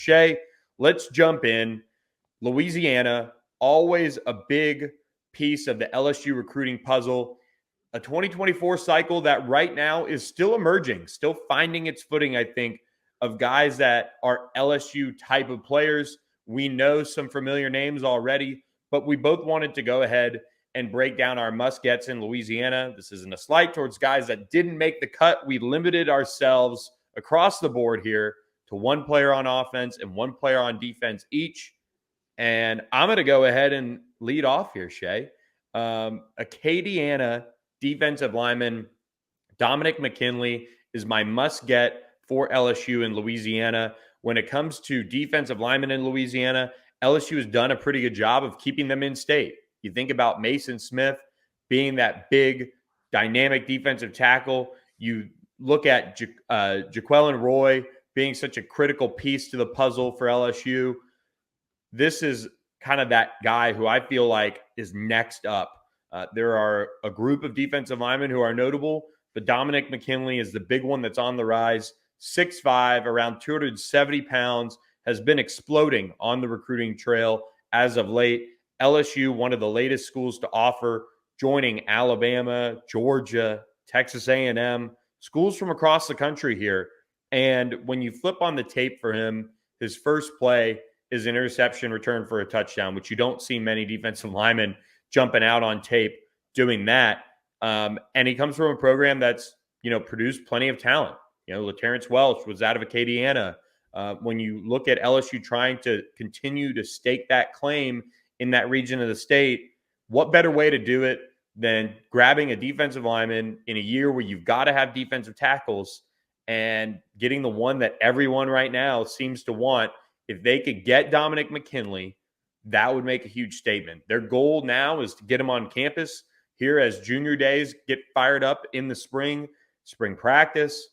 Shea, let's jump in. Louisiana, always a big piece of the LSU recruiting puzzle. A 2024 cycle that right now is still emerging, still finding its footing, I think, of guys that are LSU type of players. We know some familiar names already, but we both wanted to go ahead and break down our must-gets in Louisiana. This isn't a slight towards guys that didn't make the cut. We limited ourselves across the board here to one player on offense and one player on defense each. And I'm going to go ahead and lead off here, Shea. Acadiana defensive lineman Dominic McKinley is my must-get for LSU in Louisiana. When it comes to defensive linemen in Louisiana, LSU has done a pretty good job of keeping them in state. You think about Mason Smith being that big, dynamic defensive tackle. You look at Jaquelin Roy being such a critical piece to the puzzle for LSU. This is kind of that guy who I feel like is next up. There are a group of defensive linemen who are notable, but Dominic McKinley is the big one that's on the rise. 6'5", around 270 pounds, has been exploding on the recruiting trail as of late. LSU, one of the latest schools to offer, joining Alabama, Georgia, Texas A&M, schools from across the country here. And when you flip on the tape for him, his first play is an interception return for a touchdown, which you don't see many defensive linemen jumping out on tape doing that. And he comes from a program that's, produced plenty of talent. LaTerrence Welch was out of Acadiana. When you look at LSU trying to continue to stake that claim in that region of the state, what better way to do it than grabbing a defensive lineman in a year where you've got to have defensive tackles and getting the one that everyone right now seems to want. If they could get Dominic McKinley, that would make a huge statement. Their goal now is to get him on campus here as junior days get fired up in the spring practice,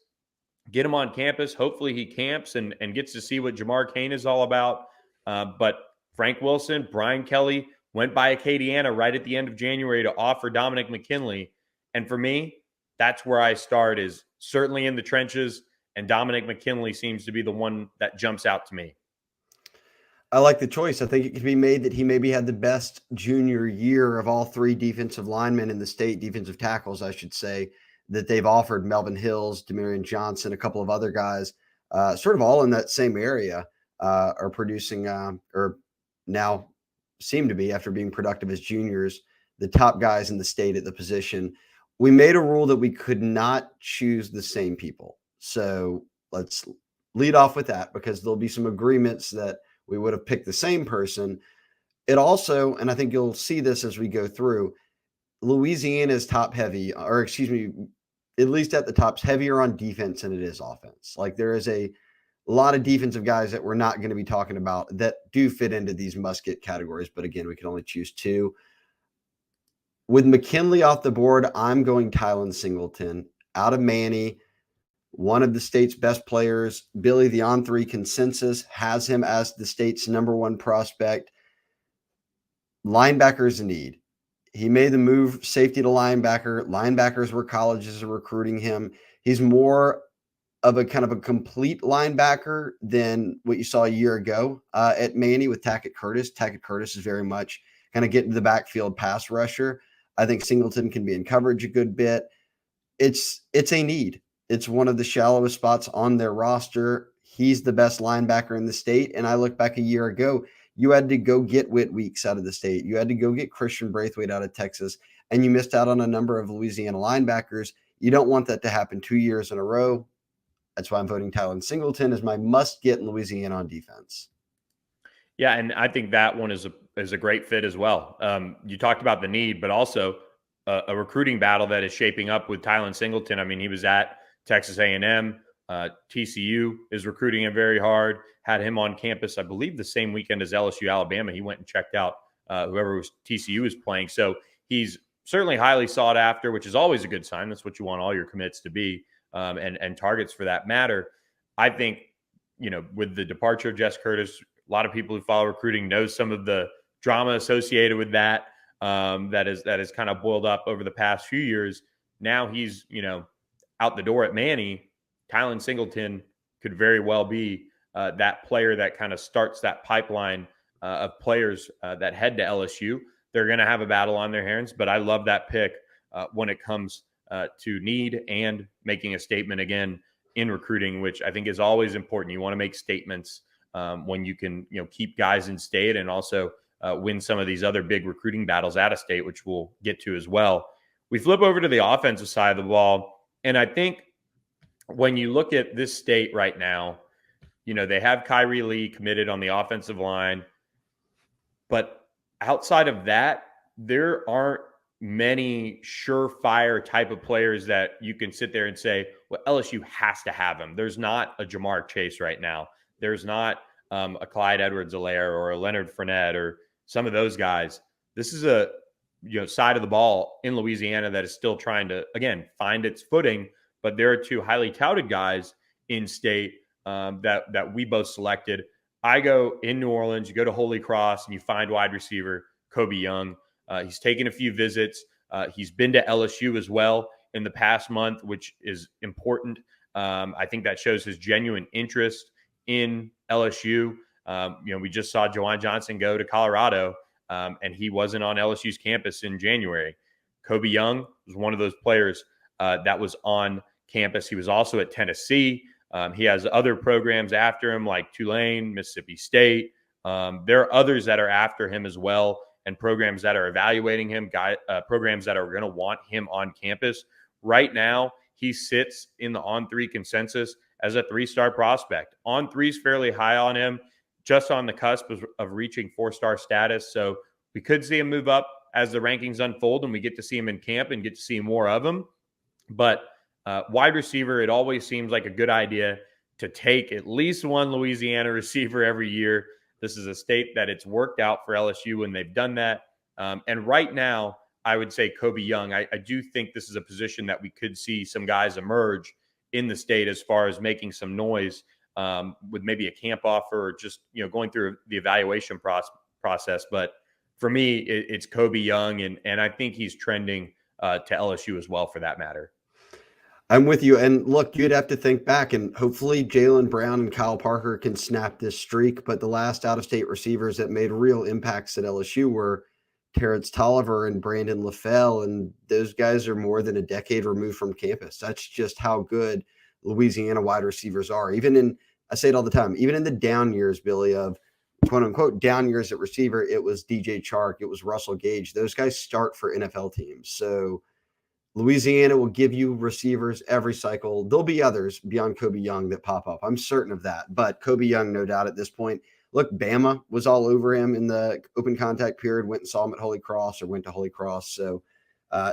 get him on campus. Hopefully he camps and gets to see what Jamar Cain is all about. But Frank Wilson, Brian Kelly went by Acadiana right at the end of January to offer Dominic McKinley. And for me, that's where I start, is certainly in the trenches, and Dominic McKinley seems to be the one that jumps out to me. I like the choice. I think it could be made that he maybe had the best junior year of all three defensive linemen in the state, defensive tackles, I should say, that they've offered. Melvin Hills, Demarion Johnson, a couple of other guys, sort of all in that same area, are producing, or now seem to be, after being productive as juniors, the top guys in the state at the position. We made a rule that we could not choose the same people. So let's lead off with that, because there'll be some agreements that we would have picked the same person. It also, and I think you'll see this as we go through, Louisiana is top heavy, or excuse me, at least at the top's heavier on defense than it is offense. Like, there is a lot of defensive guys that we're not going to be talking about that do fit into these must-get categories. But again, we can only choose two. With McKinley off the board, I'm going Tylen Singleton out of Manny, one of the state's best players. Billy, the On3 consensus has him as the state's number one prospect. Linebacker is a need. He made the move safety to linebacker. Linebackers where colleges are recruiting him. He's more of a kind of a complete linebacker than what you saw a year ago at Manny with Tackett Curtis. Tackett Curtis is very much kind of get into the backfield pass rusher. I think Singleton can be in coverage a good bit. It's a need. It's one of the shallowest spots on their roster. He's the best linebacker in the state. And I look back a year ago, you had to go get Whit Weeks out of the state. You had to go get Christian Braithwaite out of Texas, and you missed out on a number of Louisiana linebackers. You don't want that to happen 2 years in a row. That's why I'm voting Tylen Singleton as my must-get in Louisiana on defense. Yeah, and I think that one is a great fit as well. You talked about the need, but also a recruiting battle that is shaping up with Tylen Singleton. I mean, he was at Texas A&M. TCU is recruiting him very hard. Had him on campus, I believe, the same weekend as LSU Alabama. He went and checked out whoever TCU was playing. So he's certainly highly sought after, which is always a good sign. That's what you want all your commits to be, and targets for that matter. I think, with the departure of Jess Curtis, a lot of people who follow recruiting know some of the drama associated with that, that is kind of boiled up over the past few years. Now he's, out the door at Manny. Tylen Singleton could very well be that player that kind of starts that pipeline of players that head to LSU. They're going to have a battle on their hands, but I love that pick when it comes to need and making a statement again in recruiting, which I think is always important. You want to make statements when you can, keep guys in state and also win some of these other big recruiting battles out of state, which we'll get to as well. We flip over to the offensive side of the ball, and I think when you look at this state right now, they have Kyrie Lee committed on the offensive line, but outside of that, there aren't many surefire type of players that you can sit there and say, well, LSU has to have him. There's not a Jamar Chase right now. There's not a Clyde Edwards-Helaire or a Leonard Fournette or some of those guys. This is a side of the ball in Louisiana that is still trying to, again, find its footing. But there are two highly touted guys in state that we both selected. I go in New Orleans, you go to Holy Cross, and you find wide receiver Kobe Young. He's taken a few visits. He's been to LSU as well in the past month, which is important. I think that shows his genuine interest in LSU. We just saw Jawan Johnson go to Colorado, and he wasn't on LSU's campus in January. Kobe Young was one of those players that was on campus. He was also at Tennessee. He has other programs after him like Tulane, Mississippi State. There are others that are after him as well, and programs that are evaluating him, programs that are going to want him on campus. Right now, he sits in the On3 consensus as a 3-star prospect. On3 is fairly high on him, just on the cusp of reaching 4-star status. So we could see him move up as the rankings unfold and we get to see him in camp and get to see more of him. But wide receiver, it always seems like a good idea to take at least one Louisiana receiver every year. This is a state that it's worked out for LSU when they've done that. And right now, I would say Kobe Young. I do think this is a position that we could see some guys emerge in the state as far as making some noise with maybe a camp offer or just going through the evaluation process. But for me, it's Kobe Young, and I think he's trending to LSU as well for that matter. I'm with you. And look, you'd have to think back, and hopefully Jaylen Brown and Kyle Parker can snap this streak. But the last out-of-state receivers that made real impacts at LSU were Terrence Tolliver and Brandon LaFell, and those guys are more than a decade removed from campus. That's just how good Louisiana wide receivers are. I say it all the time, even in the down years, Billy, of quote-unquote down years at receiver, it was DJ Chark, it was Russell Gage. Those guys start for NFL teams. So Louisiana will give you receivers every cycle. There'll be others beyond Kobe Young that pop up. I'm certain of that. But Kobe Young, no doubt at this point. Look, Bama was all over him in the open contact period, went and saw him at Holy Cross or went to Holy Cross. So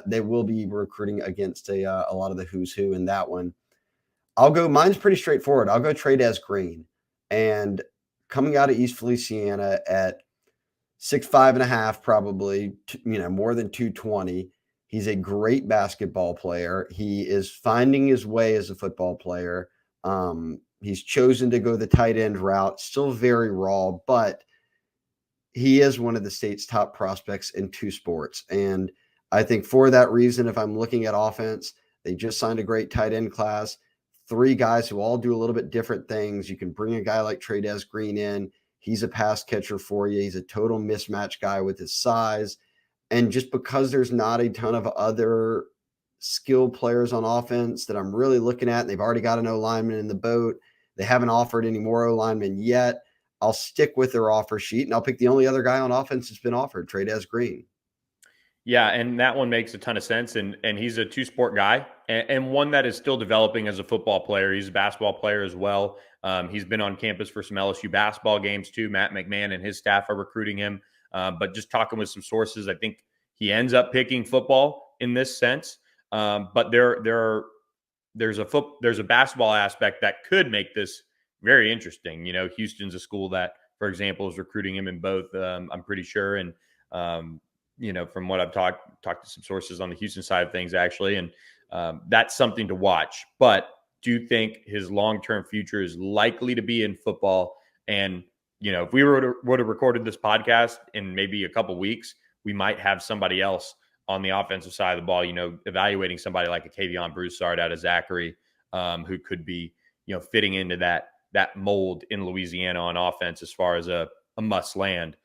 they will be recruiting against a lot of the who's who in that one. Mine's pretty straightforward. I'll go Trey-Dez Green. And coming out of East Feliciana at 6'5.5", probably, more than 220. He's a great basketball player. He is finding his way as a football player. He's chosen to go the tight end route, still very raw, but he is one of the state's top prospects in 2 sports. And I think for that reason, if I'm looking at offense, they just signed a great tight end class, 3 guys who all do a little bit different things. You can bring a guy like Trey-Dez Green in. He's a pass catcher for you. He's a total mismatch guy with his size. And just because there's not a ton of other skilled players on offense that I'm really looking at, and they've already got an O-lineman in the boat, they haven't offered any more O-linemen yet, I'll stick with their offer sheet, and I'll pick the only other guy on offense that's been offered, Trey-Dez Green. Yeah, and that one makes a ton of sense, and he's a 2-sport guy, and one that is still developing as a football player. He's a basketball player as well. He's been on campus for some LSU basketball games too. Matt McMahon and his staff are recruiting him. But just talking with some sources, I think he ends up picking football in this sense. But there's a basketball aspect that could make this very interesting. Houston's a school that, for example, is recruiting him in both. I'm pretty sure, and from what I've talked to some sources on the Houston side of things, actually, and that's something to watch. But do you think his long-term future is likely to be in football? And if we would have recorded this podcast in maybe a couple weeks, we might have somebody else on the offensive side of the ball, evaluating somebody like a Kavion Broussard out of Zachary, who could be, fitting into that that mold in Louisiana on offense as far as a must land.